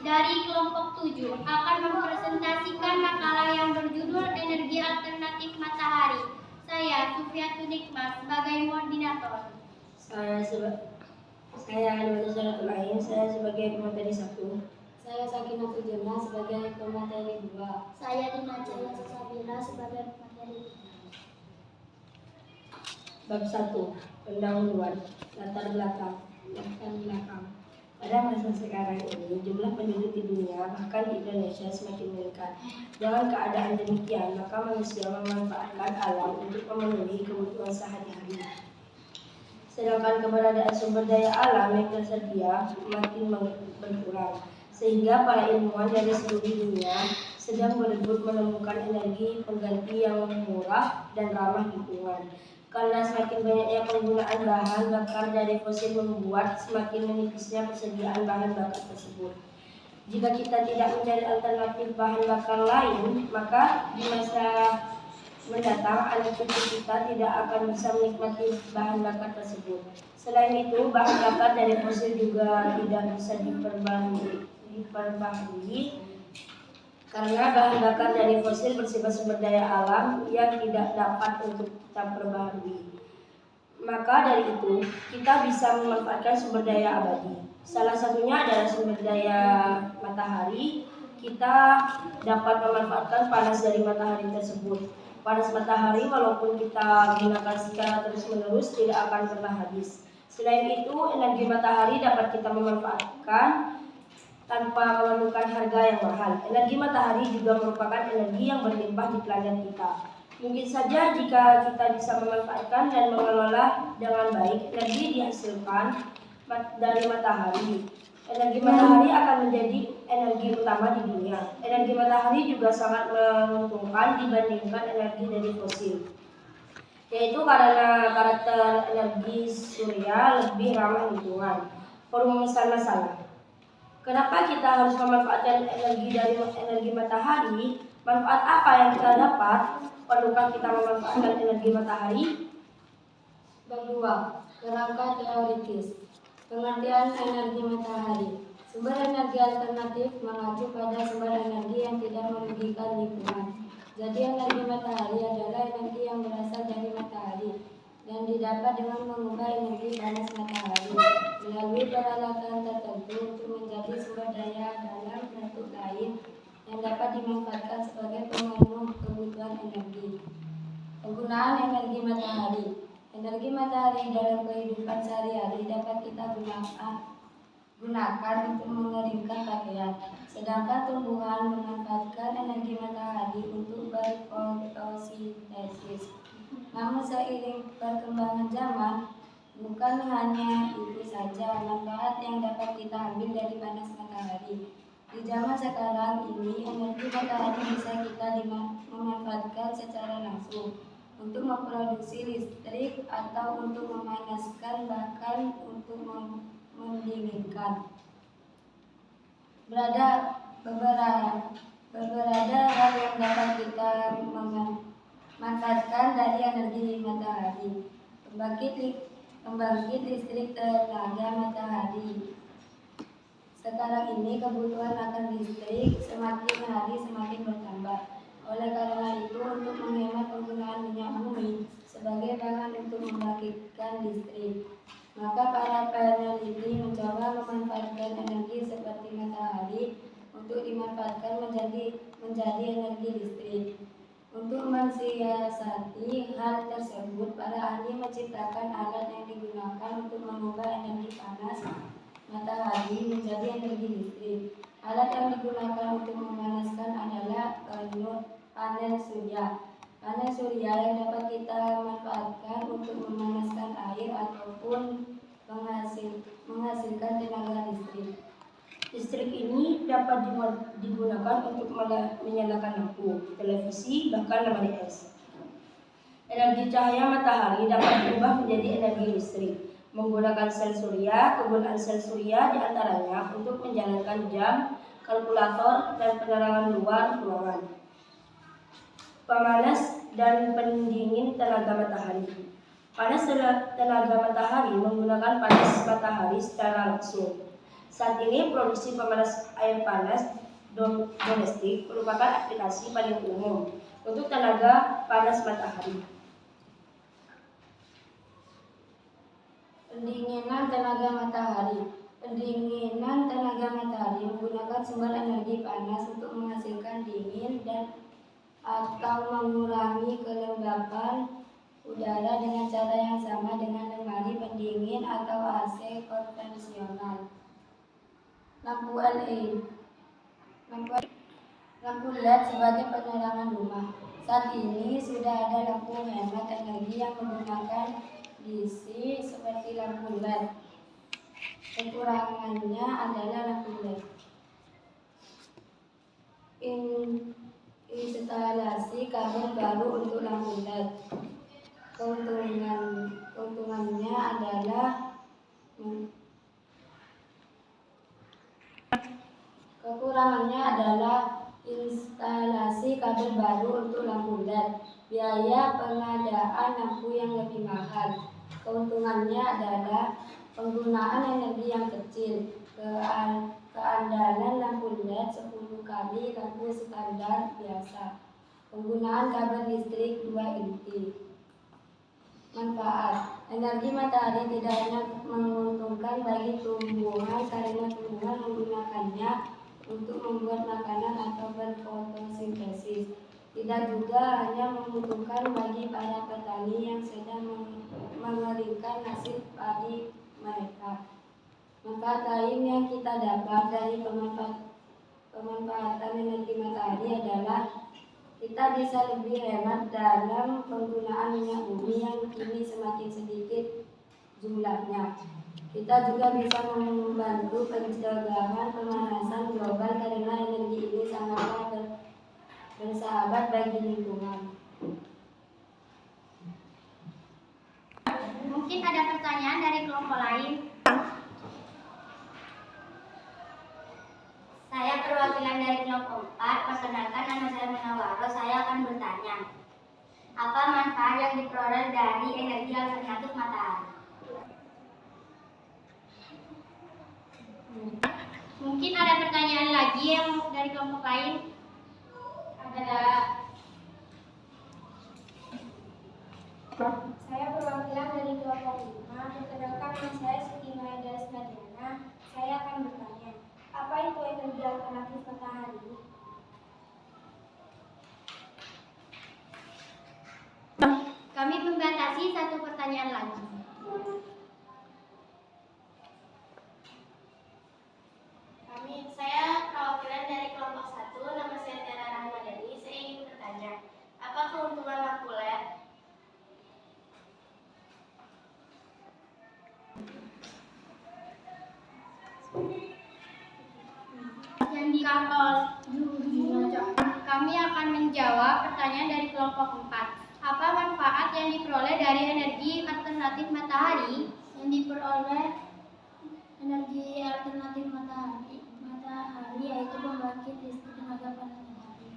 dari kelompok 7 akan mempresentasikan makalah yang berjudul Energi Alternatif Matahari. Saya Sufiatul Nikmas sebagai koordinator. Saya Anwar Salatul, saya sebagai pemateri 1. Saya Sakinatul Jannah sebagai pemateri 2. Saya Dina Jaya Sabila sebagai pemateri 3. Bab 1. Pendahuluan. Latar belakang. Pada masa sekarang ini, jumlah penduduk di dunia, bahkan di Indonesia, semakin meningkat. Dengan keadaan demikian, maka manusia memanfaatkan alam untuk memenuhi kebutuhan sehari-hari. Sedangkan keberadaan sumber daya alam yang tersedia makin berkurang, sehingga para ilmuwan dari seluruh dunia sedang berebut menemukan energi pengganti yang murah dan ramah lingkungan. Karena semakin banyaknya penggunaan bahan bakar dari fosil membuat semakin menipisnya persediaan bahan bakar tersebut. Jika kita tidak mencari alternatif bahan bakar lain, maka di masa mendatang anak cucu kita tidak akan bisa menikmati bahan bakar tersebut. Selain itu, bahan bakar dari fosil juga tidak bisa diperbaharui karena bahan bakar dari fosil bersifat sumber daya alam yang tidak dapat untuk kita perbaharui. Maka dari itu, kita bisa memanfaatkan sumber daya abadi. Salah satunya adalah sumber daya matahari. Kita dapat memanfaatkan panas dari matahari tersebut. Panas matahari walaupun kita gunakan secara terus-menerus tidak akan pernah habis. Selain itu, energi matahari dapat kita memanfaatkan tanpa memerlukan harga yang mahal. Energi matahari juga merupakan energi yang berlimpah di planet kita. Mungkin saja jika kita bisa memanfaatkan dan mengelola dengan baik energi dihasilkan dari matahari. Energi matahari akan menjadi energi utama di dunia. Energi matahari juga sangat menguntungkan dibandingkan energi dari fosil, yaitu karena karakter energi surya lebih ramah lingkungan. Perumusan masalah. Kenapa kita harus memanfaatkan energi dari energi matahari? Manfaat apa yang kita dapat? Perlukah kita memanfaatkan energi matahari? Bab 2. Kerangka teoritis. Pengertian energi matahari. Sumber energi alternatif mengacu pada sumber energi yang tidak merugikan lingkungan. Jadi energi matahari adalah energi yang berasal dari matahari dan didapat dengan mengubah energi panas matahari melalui peralatan tertentu untuk menjadi sumber daya dalam bentuk lain yang dapat dimanfaatkan sebagai pemenuh kebutuhan energi. Penggunaan energi matahari. Energi matahari dalam kehidupan sehari-hari dapat kita gunakan untuk mengeringkan pakaian, sedangkan tumbuhan memanfaatkan energi matahari untuk berfotosintesis. Namun seiring perkembangan zaman, bukan hanya itu saja manfaat yang dapat kita ambil dari panas matahari. Di zaman sekarang ini, energi matahari bisa kita memanfaatkan secara langsung untuk memproduksi listrik atau untuk memanaskan, bahkan untuk mendinginkan. Beberapa hal yang dapat kita manfaatkan dari energi matahari. Pembangkit listrik tenaga matahari. Sekarang ini kebutuhan akan listrik semakin hari semakin bertambah. Oleh karena itu, untuk menghemat penggunaan minyak bumi sebagai bahan untuk membangkitkan listrik, maka para peneliti mencoba memanfaatkan energi seperti matahari untuk dimanfaatkan menjadi energi listrik. Untuk mensiasati hal tersebut, para ahli menciptakan alat yang digunakan untuk mengubah energi panas matahari menjadi energi listrik. Alat yang digunakan untuk memanaskan adalah panel surya. Panel surya yang dapat kita manfaatkan untuk memanaskan air ataupun menghasilkan tenaga listrik. Listrik ini dapat digunakan untuk menyalakan lampu, televisi, bahkan lemari es. Energi cahaya matahari dapat berubah menjadi energi listrik menggunakan sel surya. Kegunaan sel surya diantaranya untuk menjalankan jam, kalkulator, dan penerangan luar ruangan, pemanas dan pendingin tenaga matahari. Panas tenaga matahari menggunakan panas matahari secara langsung. Saat ini produksi pemanas air panas domestik merupakan aplikasi paling umum untuk tenaga panas matahari. Pendinginan tenaga matahari. Pendinginan tenaga matahari menggunakan sumber energi panas untuk menghasilkan dingin dan atau mengurangi kelembapan udara dengan cara yang sama dengan lemari pendingin atau AC konvensional. Lampu LED. Lampu LED sebagai penerangan rumah. Saat ini sudah ada lampu hemat energi yang menggunakan DC seperti lampu LED. Kekurangannya adalah lampu LED. Instalasi kabel baru untuk lampu LED. Keuntungannya adalah Kekurangannya adalah instalasi kabel baru untuk lampu LED, biaya pengadaan lampu yang lebih mahal. Keuntungannya adalah penggunaan energi yang kecil, keandalan lampu LED 10 kali lampu standar biasa, penggunaan kabel listrik 2 inti. Manfaat: energi matahari tidak hanya menguntungkan bagi tumbuhan karena tumbuhan menggunakannya untuk membuat makanan atau berfotosintesis. Tidak juga hanya menguntungkan bagi para petani yang sedang mengeringkan hasil padi mereka. Manfaat lain yang kita dapat dari pemanfaatan energi matahari adalah kita bisa lebih hemat dalam penggunaan minyak bumi yang kini semakin sedikit jumlahnya. Kita juga bisa membantu pencegahan pemanasan global karena energi ini sangatlah bersahabat bagi lingkungan. Mungkin ada pertanyaan dari kelompok lain. Saya perwakilan dari kelompok 4. Perkenalkan, nama saya Munawaro. Saya akan bertanya, apa manfaat yang diperoleh dari energi alternatif matahari? Mungkin ada pertanyaan lagi yang dari kelompok lain. Ada. Saya perwakilan dari kelompok 5. Perkenalkan, nama saya Siti Maeda Snadiana. Saya akan bertanya, apa itu energi alternatif matahari? Kami membatasi satu pertanyaan lagi. Saya perwakilan dari kelompok 1. Nama saya Tiara Rahmadani. Saya ingin bertanya, apa keuntungan lampu LED? Kami akan menjawab pertanyaan dari kelompok 4. Apa manfaat yang diperoleh dari energi alternatif matahari? Yang diperoleh energi alternatif matahari yaitu pembangkit listrik tenaga panas matahari.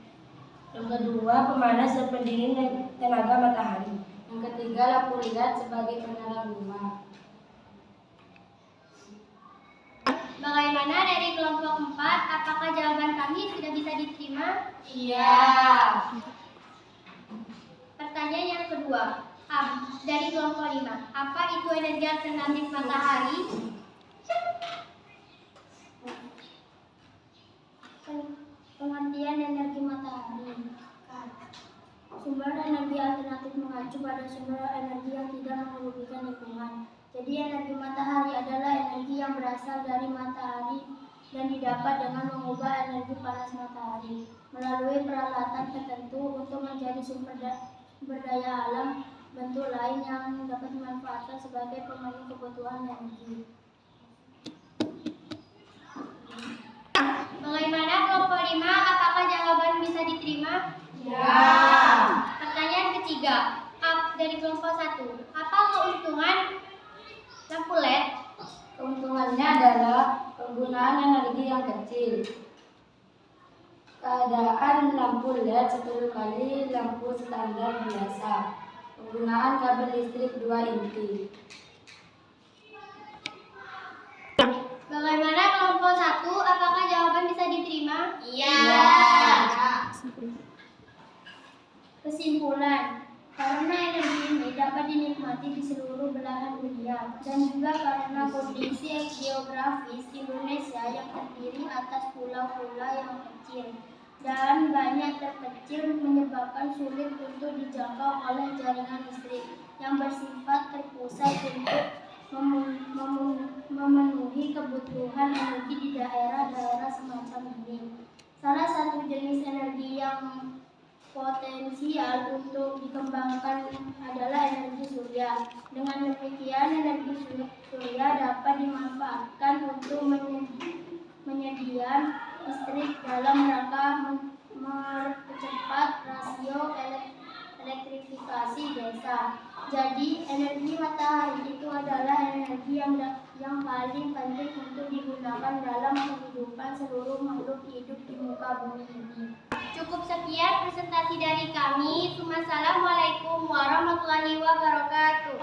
Yang kedua, pemanas dan pendingin tenaga matahari. Yang ketiga, lampu LED sebagai penerang rumah. Bagaimana dari kelompok 4? Apakah jawaban kami sudah bisa diterima? Iya. Pertanyaan yang kedua, dari kelompok 5. Apa itu energi alternatif matahari? Pengertian energi matahari. Sumber energi alternatif mengacu pada sumber energi yang tidak merugikan lingkungan. Jadi energi matahari adalah energi yang berasal dari matahari dan didapat dengan mengubah energi panas matahari melalui peralatan tertentu untuk menjadi sumber daya alam bentuk lain yang dapat dimanfaatkan sebagai pemenuh kebutuhan energi. Bagaimana kelompok 5? Apakah jawaban bisa diterima? Ya. Pertanyaan ketiga, dari kelompok 1. Apa keuntungan lampu LED? Keuntungannya adalah penggunaan energi yang kecil. Keadaan lampu LED 10 kali lampu standar biasa. Penggunaan kabel listrik 2 inti. Bagaimana kelompok 1, apakah jawaban bisa diterima? Iya. Kesimpulan, karena energi ini dapat dinikmati di seluruh belahan dunia dan juga karena kondisi geografis Indonesia yang terdiri atas pulau-pulau yang kecil dan banyak terpencil menyebabkan sulit untuk dijangkau oleh jaringan listrik yang bersifat terpusat untuk memenuhi kebutuhan energi di daerah-daerah semacam ini. Salah satu jenis energi yang potensial untuk dikembangkan adalah energi surya. Dengan demikian, energi surya dapat dimanfaatkan untuk menyediakan listrik dalam rangka mempercepat rasio elektrifikasi desa. Jadi, energi matahari itu adalah energi yang paling penting untuk digunakan dalam kehidupan seluruh makhluk hidup di muka bumi ini. Cukup sekian presentasi dari kami. Wassalamualaikum warahmatullahi wabarakatuh.